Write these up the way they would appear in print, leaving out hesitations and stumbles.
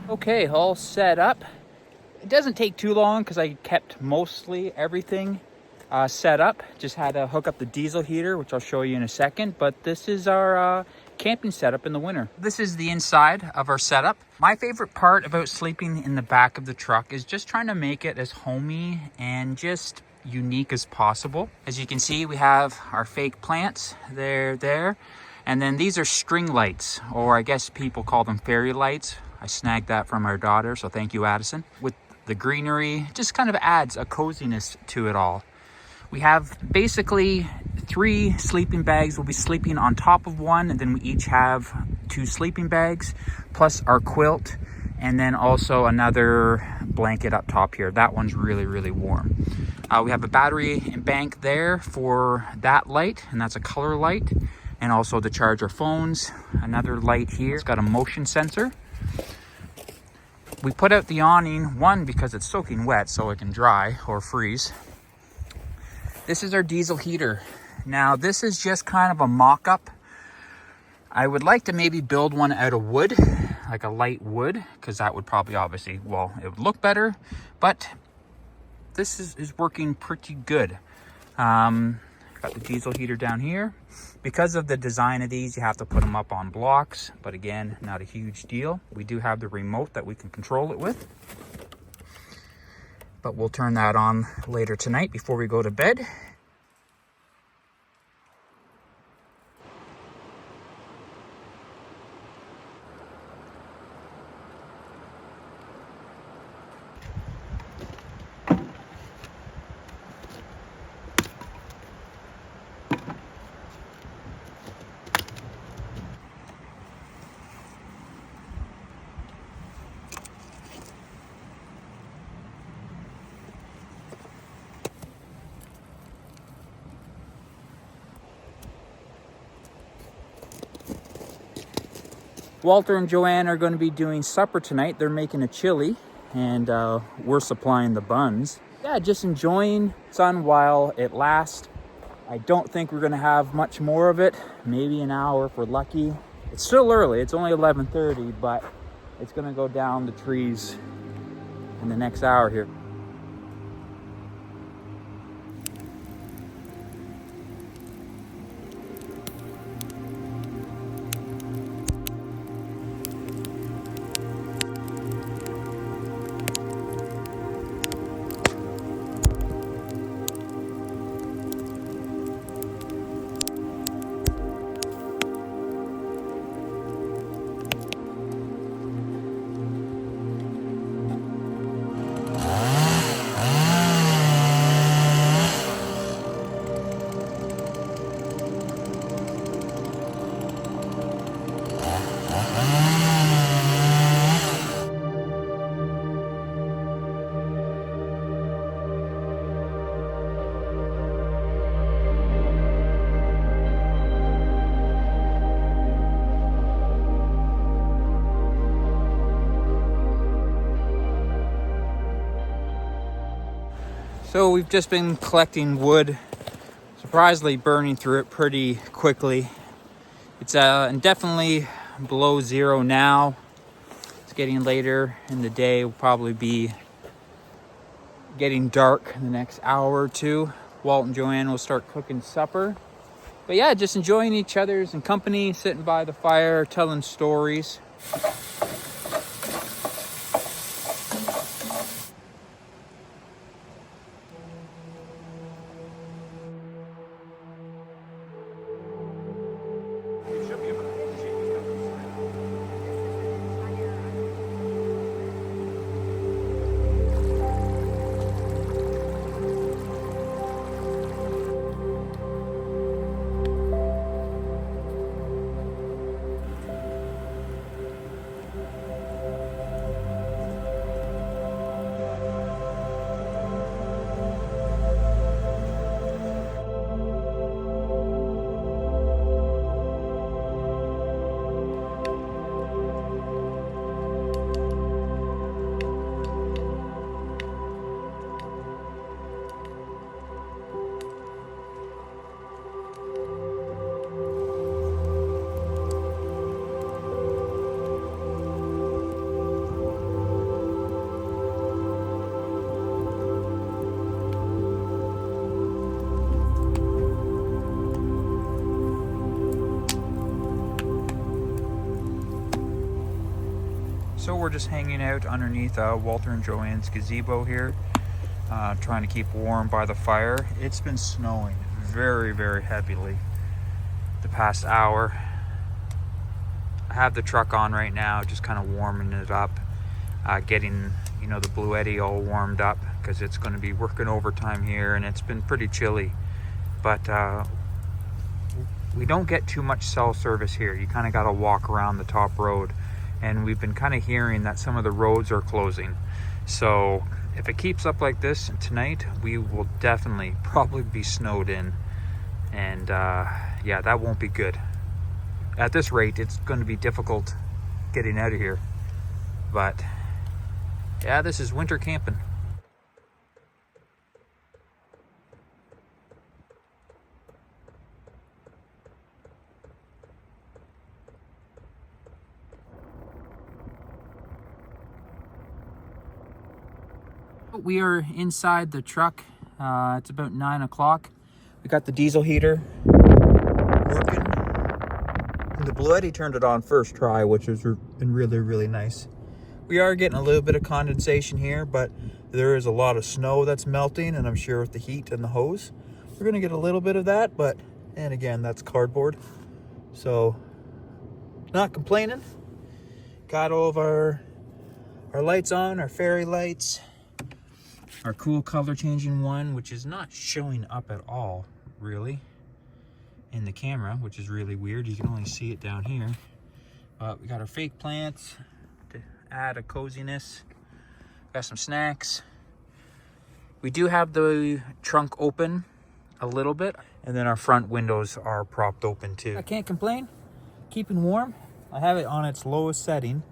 Okay, all set up. It doesn't take too long because I kept mostly everything set up. Just had to hook up the diesel heater, which I'll show you in a second. But this is our camping setup in the winter. This is the inside of our setup. My favorite part about sleeping in the back of the truck is just trying to make it as homey and just unique as possible. As you can see, we have our fake plants there. And then these are string lights, or I guess people call them fairy lights. I snagged that from our daughter, so thank you, Addison. With the greenery, just kind of adds a coziness to it all. We have basically 3 sleeping bags. We'll be sleeping on top of one, and then we each have 2 sleeping bags, plus our quilt, and then also another blanket up top here. That one's really, really warm. We have a battery bank there for that light, and that's a color light, and also to charge our phones. Another light here. It's got a motion sensor. We put out the awning, one, because it's soaking wet so it can dry or freeze. This is our diesel heater. Now, this is just kind of a mock-up. I would like to maybe build one out of wood, like a light wood, because that would probably obviously, well, it would look better, but this is working pretty good. Got the diesel heater down here. Because of the design of these, you have to put them up on blocks, but again, not a huge deal. We do have the remote that we can control it with, but we'll turn that on later tonight before we go to bed. Walter and Joanne are going to be doing supper tonight. They're making a chili, and we're supplying the buns. Yeah, just enjoying sun while it lasts. I don't think we're going to have much more of it. Maybe an hour if we're lucky. It's still early. It's only 11:30, but it's going to go down the trees in the next hour here. So we've just been collecting wood, surprisingly burning through it pretty quickly. It's definitely below zero now. It's getting later in the day. We'll probably be getting dark in the next hour or two. Walt and Joanne will start cooking supper. But yeah, just enjoying each other's company, sitting by the fire, telling stories. So we're just hanging out underneath Walter and Joanne's gazebo here, trying to keep warm by the fire. It's been snowing very, very heavily the past hour. I have the truck on right now, just kind of warming it up, getting, you know, the Blue Eddy all warmed up because it's going to be working overtime here, and it's been pretty chilly. But we don't get too much cell service here. You kind of got to walk around the top road, and we've been kind of hearing that some of the roads are closing. So if it keeps up like this tonight, we will definitely probably be snowed in, and yeah, that won't be good. At this rate, it's going to be difficult getting out of here. But yeah, this is winter camping. We are inside the truck. It's about 9 o'clock. We got the diesel heater working. The Blue Eddy turned it on first try, which has been really, really nice. We are getting a little bit of condensation here, but there is a lot of snow that's melting, and I'm sure with the heat and the hose, we're gonna get a little bit of that, but, and again, that's cardboard. So, not complaining. Got all of our lights on, our fairy lights, our cool color changing one, which is not showing up at all, really, in the camera, which is really weird. You can only see it down here. We got our fake plants to add a coziness. Got some snacks. We do have the trunk open a little bit, and then our front windows are propped open too. I can't complain. Keeping warm. I have it on its lowest setting,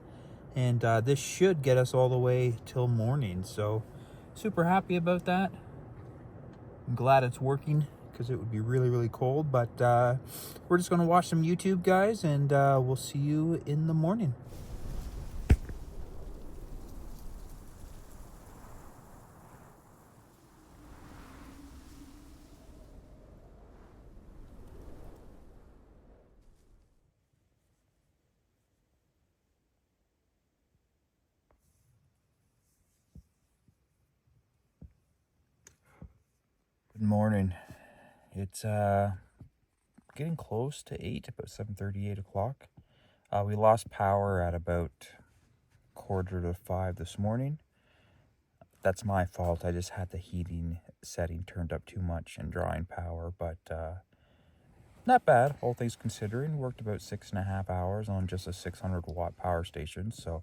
and this should get us all the way till morning, so super happy about that. I'm glad it's working because it would be really, really cold, but we're just gonna watch some YouTube, guys, and we'll see you in the morning. Good morning. It's getting close to 8, about 7:30, 8 o'clock. We lost power at about 4:45 this morning. That's my fault. I just had the heating setting turned up too much and drawing power, but not bad, all things considering. Worked about 6.5 hours on just a 600 watt power station. So,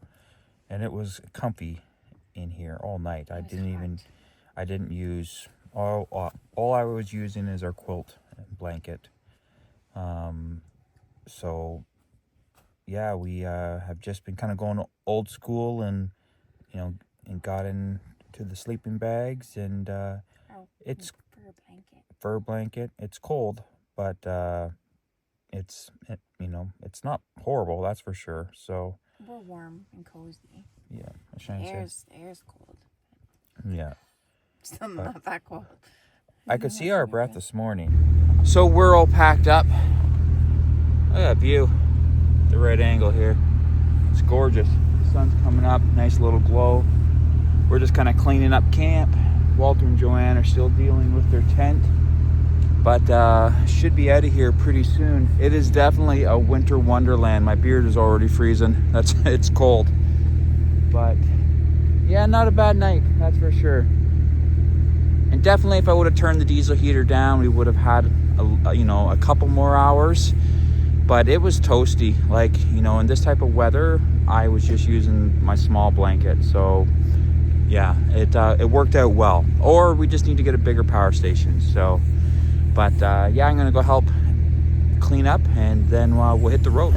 and it was comfy in here all night. I didn't use, all I was using is our quilt and blanket. So yeah, we have just been kind of going old school, and and got into the sleeping bags, and it's fur blanket. It's cold, but it's not horrible, that's for sure. So we're warm and cozy. Yeah, the air's cold. Yeah, Still not that cold. I could see our breath this morning. So we're all packed up. Look at that view, the right angle here. It's gorgeous. The sun's coming up, nice little glow. We're just kind of cleaning up camp. Walter and Joanne are still dealing with their tent, but should be out of here pretty soon. It is definitely a winter wonderland. My beard is already freezing. It's cold, but yeah, not a bad night, that's for sure. And definitely, if I would have turned the diesel heater down, we would have had a couple more hours. But it was toasty, like, in this type of weather, I was just using my small blanket. So yeah, it worked out well. Or we just need to get a bigger power station. So, but yeah, I'm gonna go help clean up, and then we'll hit the road.